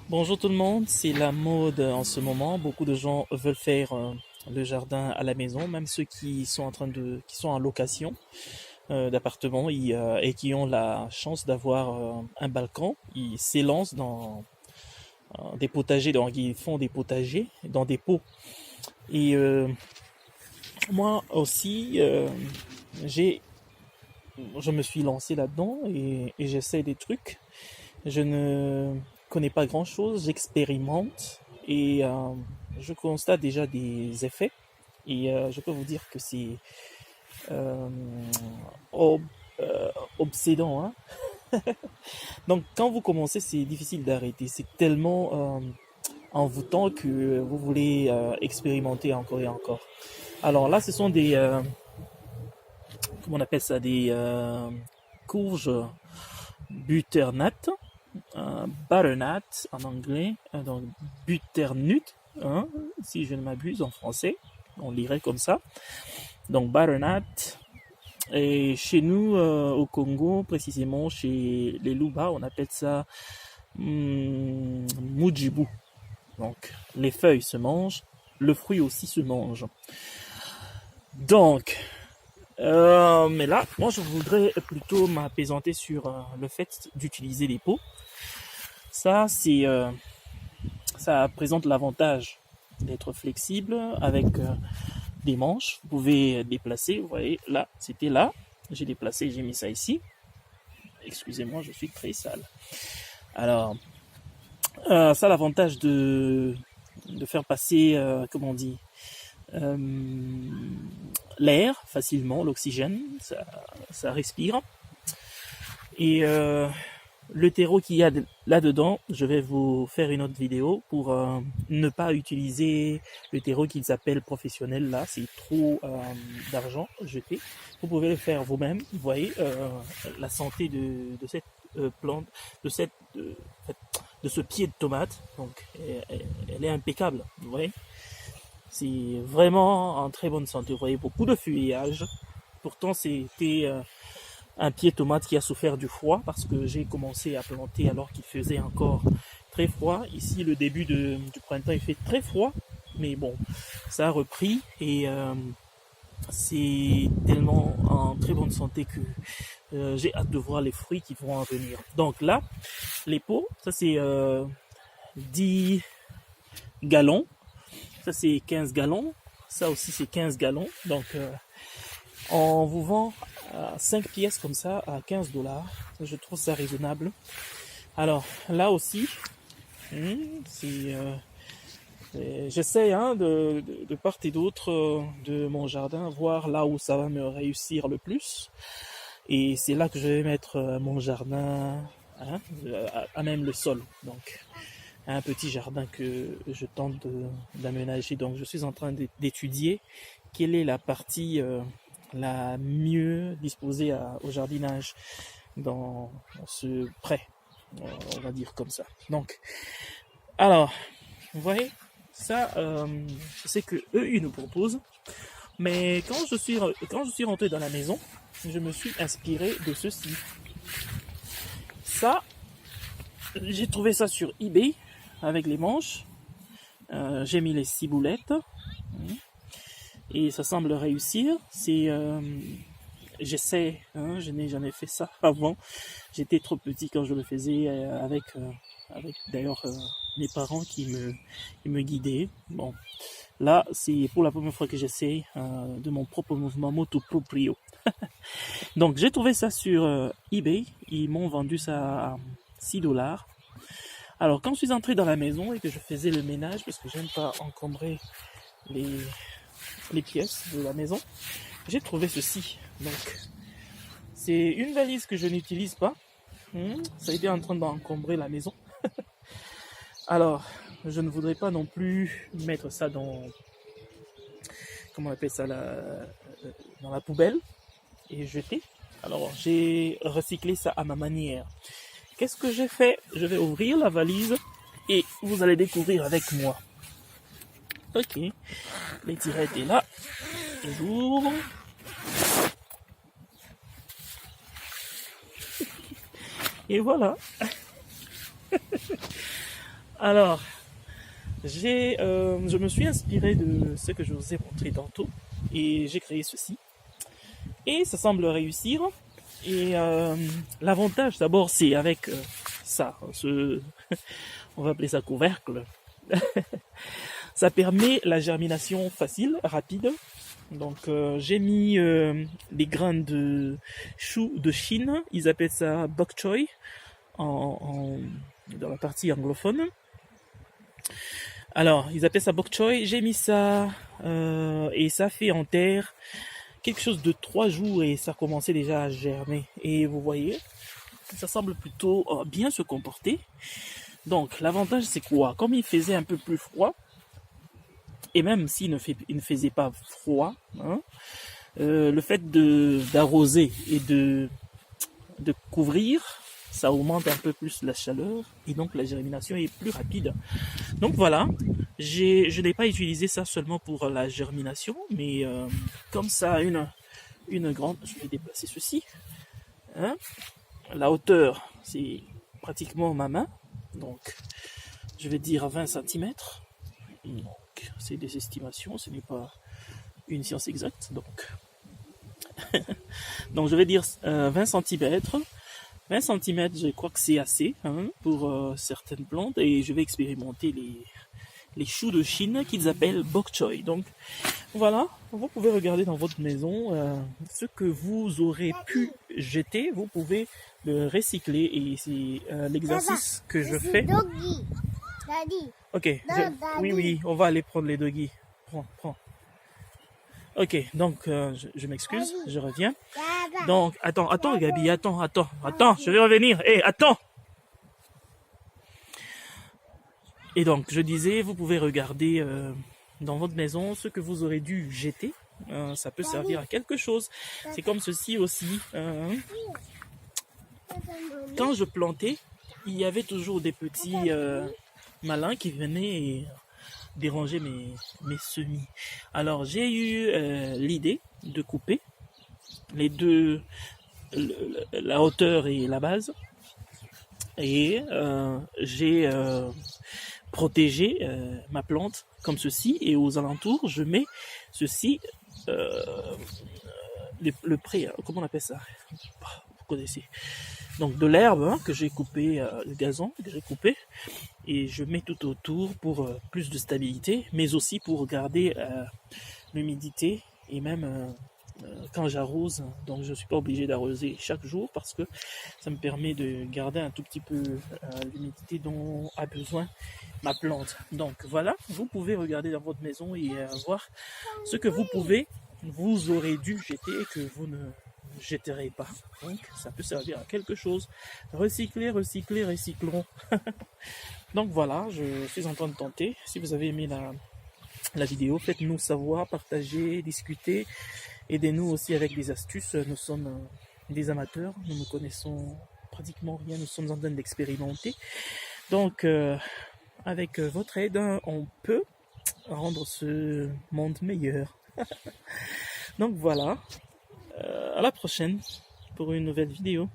Bonjour tout le monde, c'est la mode en ce moment. Beaucoup de gens veulent faire le jardin à la maison, même ceux qui sont qui sont en location d'appartements et qui ont la chance d'avoir un balcon. Ils s'élancent dans des potagers, donc ils font des potagers dans des pots. Et moi aussi, j'ai, je me suis lancé là-dedans et j'essaie des trucs. Je ne connais pas grand-chose, j'expérimente et je constate déjà des effets. Et je peux vous dire que c'est euh, ob- obsédant, hein. Donc quand vous commencez, c'est difficile d'arrêter. C'est tellement envoûtant que vous voulez expérimenter encore et encore. Alors là, ce sont comment on appelle ça, des courges butternut, butternut en anglais, donc butternut, hein, si je ne m'abuse en français, on lirait comme ça. Donc butternut. Et chez nous, au Congo, précisément chez les Luba, on appelle ça mujibu. Donc les feuilles se mangent, le fruit aussi se mange. Donc, mais là, moi je voudrais plutôt m'apaisanter sur le fait d'utiliser les pots. Ça, ça présente l'avantage d'être flexible avec des manches. Vous pouvez déplacer. Vous voyez, là, c'était là. J'ai déplacé, j'ai mis ça ici. Excusez-moi, je suis très sale. Alors, ça a l'avantage de faire passer, comment on dit, euh, l'air facilement, l'oxygène, ça respire. Et le terreau qu'il y a là-dedans, je vais vous faire une autre vidéo pour ne pas utiliser le terreau qu'ils appellent professionnel. Là, c'est trop d'argent jeté. Vous pouvez le faire vous-même. Vous voyez la santé de cette plante, de cette de ce pied de tomate. Donc, elle est impeccable. Vous voyez, c'est vraiment en très bonne santé. Vous voyez beaucoup de feuillage. Pourtant, c'était un pied de tomate qui a souffert du froid parce que j'ai commencé à planter alors qu'il faisait encore très froid. Ici, le début du printemps, il fait très froid, mais bon, ça a repris et c'est tellement en très bonne santé que j'ai hâte de voir les fruits qui vont en venir. Donc là, les pots, ça c'est 10 gallons, ça c'est 15 gallons, ça aussi c'est 15 gallons. Donc on vous vend 5 pièces comme ça à 15 $. Je trouve ça raisonnable. Alors là aussi, c'est j'essaie hein, de part et d'autre de mon jardin, voir là où ça va me réussir le plus. Et c'est là que je vais mettre mon jardin hein, à même le sol. Donc un petit jardin que je tente d'aménager. Donc je suis en train d'étudier quelle est la partie la mieux disposée au jardinage dans ce prêt, on va dire comme ça. Donc, alors, vous voyez, ça, je sais que eux, ils nous proposent, mais quand je suis rentré dans la maison, je me suis inspiré de ceci. Ça, j'ai trouvé ça sur eBay avec les manches. J'ai mis les ciboulettes et ça semble réussir. J'essaie, hein, je n'ai jamais fait ça avant. J'étais trop petit quand je le faisais avec d'ailleurs mes parents qui me guidaient. Bon, là c'est pour la première fois que j'essaie de mon propre mouvement moto proprio. Donc j'ai trouvé ça sur eBay. Ils m'ont vendu ça à 6 $. Alors quand je suis entré dans la maison et que je faisais le ménage, parce que j'aime pas encombrer les, les pièces de la maison, j'ai trouvé ceci. Donc, c'est une valise que je n'utilise pas. Ça a été en train d'encombrer la maison. Alors, je ne voudrais pas non plus mettre ça comment on appelle ça, dans la poubelle et jeter. Alors, j'ai recyclé ça à ma manière. Qu'est-ce que j'ai fait? Je vais ouvrir la valise et vous allez découvrir avec moi. Ok, l'étiquette est là. J'ouvre. Et voilà. Alors, je me suis inspiré de ce que je vous ai montré tantôt et j'ai créé ceci. Et ça semble réussir. Et l'avantage d'abord c'est avec ça, on va appeler ça couvercle. Ça permet la germination facile, rapide. Donc j'ai mis des grains de choux de Chine, ils appellent ça bok choy dans la partie anglophone. Alors ils appellent ça bok choy, j'ai mis ça et ça fait en terre quelque chose de 3 jours et ça commençait déjà à germer. Et vous voyez, ça semble plutôt bien se comporter. Donc l'avantage c'est quoi? Comme il faisait un peu plus froid, et même s'il ne faisait pas froid, hein, le fait d'arroser et de couvrir, ça augmente un peu plus la chaleur et donc la germination est plus rapide. Donc voilà, je n'ai pas utilisé ça seulement pour la germination, mais comme ça a une grande... Je vais déplacer ceci. Hein, la hauteur, c'est pratiquement ma main, donc je vais dire 20 cm. Donc c'est des estimations, ce n'est pas une science exacte. Donc je vais dire 20 cm. 20 cm, je crois que c'est assez pour certaines plantes et je vais expérimenter les choux de Chine qu'ils appellent bok choy. Donc voilà, vous pouvez regarder dans votre maison ce que vous aurez pu jeter, vous pouvez le recycler et c'est l'exercice que je fais. Ok, oui, on va aller prendre les doggies. Prends. Ok, donc je m'excuse, je reviens. Donc attends Gabi, attends, je vais revenir. Hé, attends. Et donc je disais, vous pouvez regarder dans votre maison ce que vous aurez dû jeter. Ça peut servir à quelque chose. C'est comme ceci aussi. Quand je plantais, il y avait toujours des petits malins qui venaient déranger mes semis. Alors j'ai eu l'idée de couper les deux, la hauteur et la base, et j'ai protégé ma plante comme ceci, et aux alentours je mets ceci, le pré, comment on appelle ça, vous connaissez, donc de l'herbe que j'ai coupé, le gazon que j'ai coupé, et je mets tout autour pour plus de stabilité, mais aussi pour garder l'humidité, et même quand j'arrose, donc je ne suis pas obligé d'arroser chaque jour parce que ça me permet de garder un tout petit peu l'humidité dont a besoin ma plante. Donc voilà, vous pouvez regarder dans votre maison et voir ce que vous aurez dû jeter et que vous ne jetterez pas. Donc ça peut servir à quelque chose. Recycler, recyclons. Donc voilà, je suis en train de tenter. Si vous avez aimé la vidéo, faites-nous savoir, partagez, discutez. Aidez-nous aussi avec des astuces. Nous sommes des amateurs, nous ne connaissons pratiquement rien, nous sommes en train d'expérimenter. Donc avec votre aide, on peut rendre ce monde meilleur. Donc voilà, à la prochaine pour une nouvelle vidéo.